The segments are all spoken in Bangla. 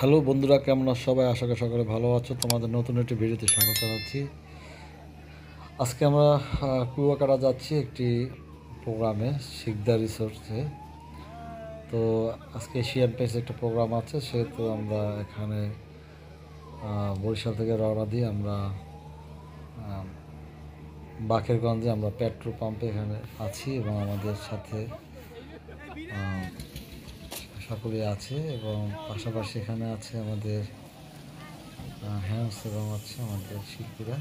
হ্যালো বন্ধুরা, কেমন আছো সবাই? আশা করি সকলে ভালো আছো। তোমাদের নতুন একটি ভিডিওতে স্বাগত জানাচ্ছি। আজকে আমরা কুয়াকাটা যাচ্ছি একটি প্রোগ্রামে, শিকদার রিসোর্টে। তো আজকে এশিয়ান পেস একটা প্রোগ্রাম আছে, সেহেতু আমরা এখানে বরিশাল থেকে রওনা দিয়ে আমরা বাকেরগঞ্জে আমরা পেট্রোল পাম্পে এখানে আছি এবং আমাদের সাথে সকলে আছে এবং পাশাপাশি এখানে আছে আমাদের হ্যান্ডস এবং আছে আমাদের শিল্পীরা।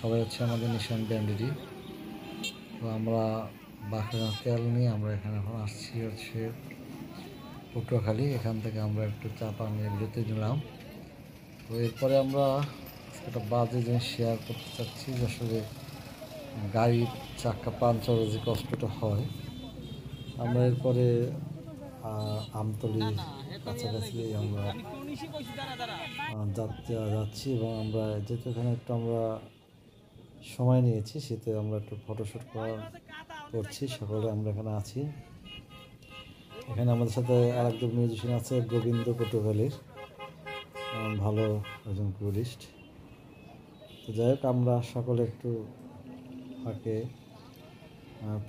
সবাই হচ্ছে আমাদের নিশান ব্যান্ডেরই। তো আমরা বাঁকুড়া তেল নিয়ে আমরা এখানে এখন আসছি হচ্ছে পটুয়াখালী। এখান থেকে আমরা একটু চাপা নিয়ে বিরতি নিলাম। তো এরপরে আমরা একটা বাজে জিনিস শেয়ার করতে চাচ্ছি, যে আসলে গাড়ির চাকা পাঞ্চারে যে কষ্টটা হয়। আমরা এরপরে আমতলি কাছাকাছি আমরা যাচ্ছি এবং আমরা যেহেতু এখানে একটু আমরা সময় নিয়েছি, সেতে আমরা একটু ফটোশ্যুট করছি। সকলে আমরা এখানে আছি। এখানে আমাদের সাথে আরেকজন মিউজিশিয়ান আছে, গোবিন্দ পটুয়াখালীর, ভালো একজন টুরিস্ট। তো যাই হোক, আমরা সকলে একটু ফাঁকে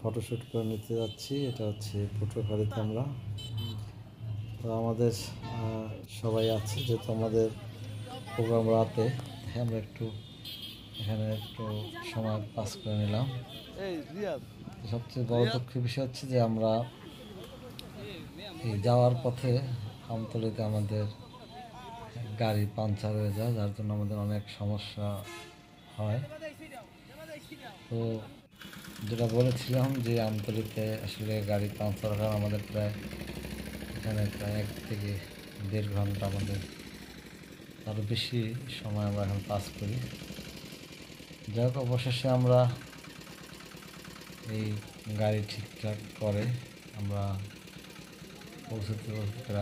ফটোশ্যুট করে নিতে যাচ্ছি। এটা হচ্ছে পটুয়াখালীতে আমরা। তো আমাদের সবাই আছে, যেহেতু আমাদের প্রোগ্রাম রাতে, আমরা একটু এখানে একটু সময় পাস করে নিলাম। সবচেয়ে বড় দুঃখের বিষয় হচ্ছে যে আমরা এই যাওয়ার পথে আমতলিতে আমাদের গাড়ি পাংচার হয়ে যায়, যার জন্য আমাদের অনেক সমস্যা হয়। তো যেটা বলেছিলাম যে আমতলিতে আসলে গাড়ি পাংচার হয় আমাদের এখানে প্রায় 1 থেকে 1.5 ঘন্টা, আমাদের আরও বেশি সময় আমরা এখন পাস করি। যাই হোক, অবশেষে আমরা এই গাড়ি ঠিকঠাক করে আমরা পৌঁছতে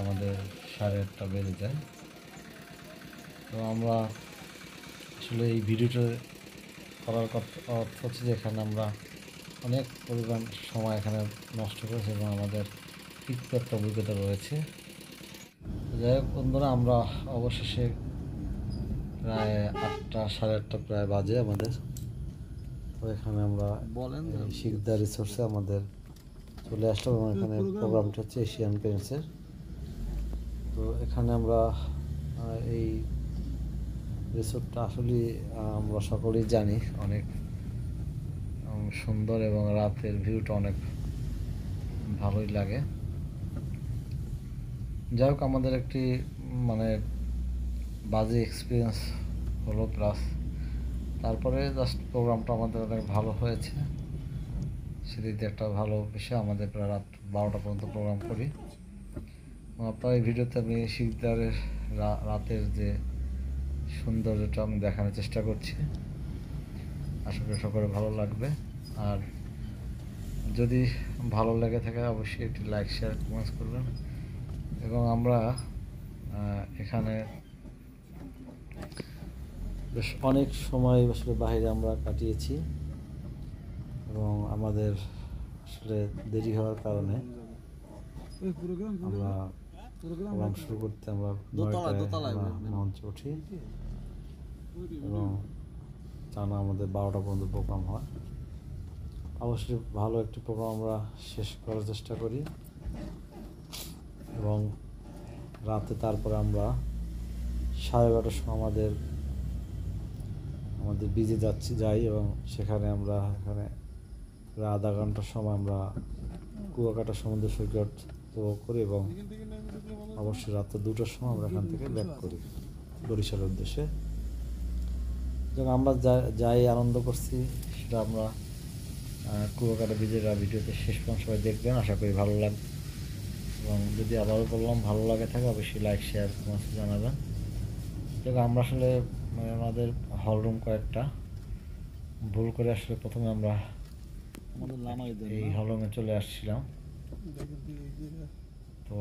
আমাদের 8:30 বেজে যায়। তো আমরা আসলে এই ভিডিওটা করার অর্থ হচ্ছে যে এখানে আমরা অনেক পরিমাণ সময় এখানে নষ্ট করেছি এবং আমাদের তিক্ত একটা অভিজ্ঞতা রয়েছে। যাই হোক বন্ধুরা, আমরা অবশেষে প্রায় 8টা, 8:30 প্রায় বাজে আমাদের। তো এখানে আমরা শিকদার রিসোর্সে আমাদের চলে আসলাম এবং এখানে প্রোগ্রামটা হচ্ছে এশিয়ান পেইন্টসের। তো এখানে আমরা এই রিসোর্টটা আসলে আমরা সকলেই জানি অনেক সুন্দর এবং রাতের ভিউটা অনেক ভালোই লাগে। যাই হোক, আমাদের একটি মানে বাজে এক্সপিরিয়েন্স হলো, প্লাস তারপরে জাস্ট প্রোগ্রামটা আমাদের অনেক ভালো হয়েছে। সেদিক দিয়ে একটা ভালো বিষয়, আমাদের প্রায় রাত 12টা পর্যন্ত প্রোগ্রাম করি। আপনার এই ভিডিওতে আমি শিকদারের রাতের যে সৌন্দর্যটা আমি দেখানোর চেষ্টা করছি। আশা করি সকলে ভালো লাগবে। আর যদি ভালো লেগে থাকে অবশ্যই একটি লাইক, শেয়ার, কমেন্টস করবেন। এবং আমরা এখানে বেশ অনেক সময় আসলে বাইরে আমরা কাটিয়েছি এবং আমাদের আসলে দেরি হওয়ার কারণে আমরা প্রোগ্রাম শুরু করতে আমরা 9টায় মঞ্চে উঠি এবং টানা আমাদের 12টা পর্যন্ত প্রোগ্রাম হয়। অবশ্যই ভালো একটি প্রোগ্রাম আমরা শেষ করার চেষ্টা করি এবং রাতে তারপরে আমরা 12:30টার সময় আমাদের বিজে যাই এবং সেখানে আমরা এখানে প্রায় আধা ঘন্টার সময় আমরা কুয়াকাটা সমুদ্র সৈকত উপভোগ করি এবং অবশ্যই রাতে 2টার সময় আমরা এখান থেকে ব্যাক করি বরিশালের উদ্দেশ্যে। যখন আমরা যাই আনন্দ করছি, সেটা আমরা কুয়াকাটা বিজের ভিডিওতে শেষ পর্যন্ত সবাই দেখবেন। আশা করি ভালো লাগবে এবং যদি আবারও বললাম ভালো লাগে থাকে অবশ্যই লাইক, শেয়ার, কমেন্টস জানাবেন। দেখো, আমরা আসলে আমাদের হল রুম কয়েকটা ভুল করে আসলে প্রথমে আমরা এই হল রুমে চলে আসছিলাম। তো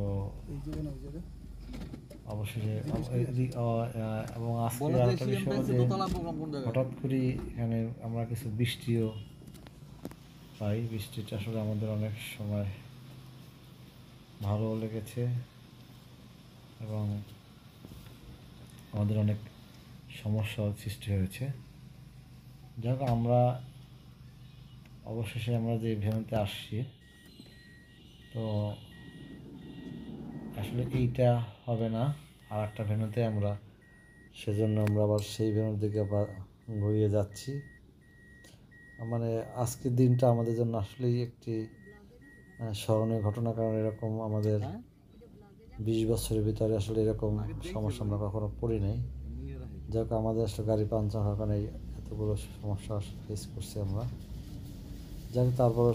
অবশ্যই এবং আজকে আরেকটা বিষয় যে হঠাৎ করে এখানে আমরা কিছু বৃষ্টিও পাই। বৃষ্টিটা আসলে আমাদের অনেক সময় ভালো লেগেছে এবং আমাদের অনেক সমস্যার সৃষ্টি হয়েছে। যাই হোক, আমরা অবশেষে আমরা যে ভেন্যুতে আসছি, তো আসলে এইটা হবে না, আর একটা ভেন্যুতে আমরা, সেজন্য আমরা আবার সেই ভেন্যুর দিকে আবার ঘুরিয়ে যাচ্ছি। মানে আজকের দিনটা আমাদের জন্য আসলেই একটি স্মরণীয় ঘটনা, কারণ এরকম আমাদের 20 বছরের ভিতরে আসলে এরকম সমস্যা আমরা কখনো পড়ি নাই। যাই হোক, আমাদের আসলে গাড়ি পাঞ্চার হওয়ার কারণে এতগুলো সমস্যা ফেস করছি আমরা। যাই হোক, তারপর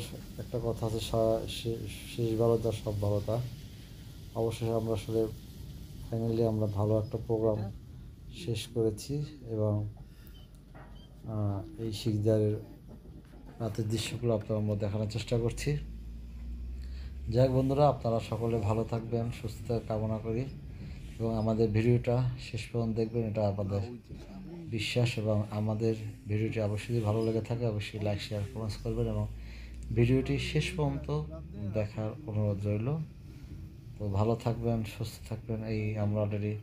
একটা কথা আছে, শেষ ভালো যা সব ভালো তা। অবশেষে আমরা আসলে ফাইনালি আমরা ভালো একটা প্রোগ্রাম শেষ করেছি এবং এই শিকদারের রাতের দৃশ্যগুলো আমরা দেখানোর চেষ্টা করছি। যাই হোক বন্ধুরা, আপনারা সকলে ভালো থাকবেন, সুস্থতা কামনা করি এবং আমাদের ভিডিওটা শেষ পর্যন্ত দেখবেন, এটা আমাদের বিশ্বাস। এবং আমাদের ভিডিওটি অবশ্যই যদি ভালো লেগে থাকে অবশ্যই লাইক, শেয়ার, কমেন্টস করবেন এবং ভিডিওটি শেষ পর্যন্ত দেখার অনুরোধ রইল। তো ভালো থাকবেন, সুস্থ থাকবেন। এই আমরা অলরেডি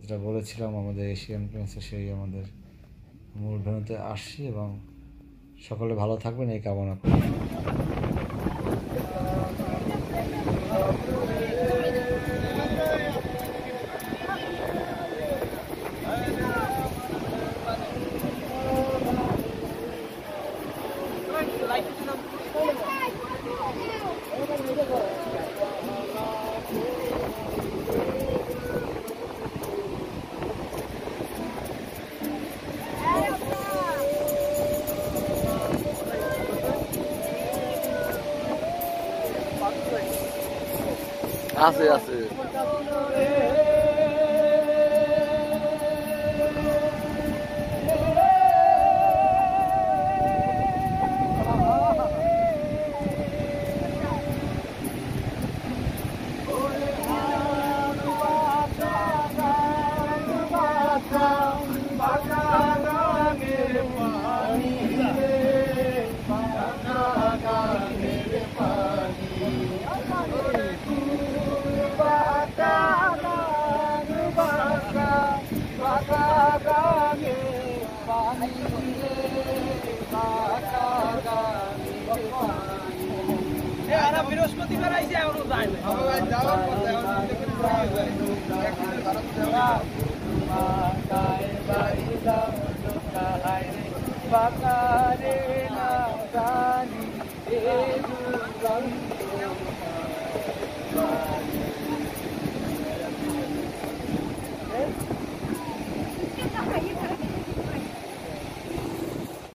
যেটা বলেছিলাম আমাদের এশিয়ান প্রিন্সেস, সেই আমাদের মূল ভেন্যুতে আসছি এবং সকলে ভালো থাকবেন এই কামনা করি। আছে আছে বৃহস্পতিবার আইসে এখনো যায় না।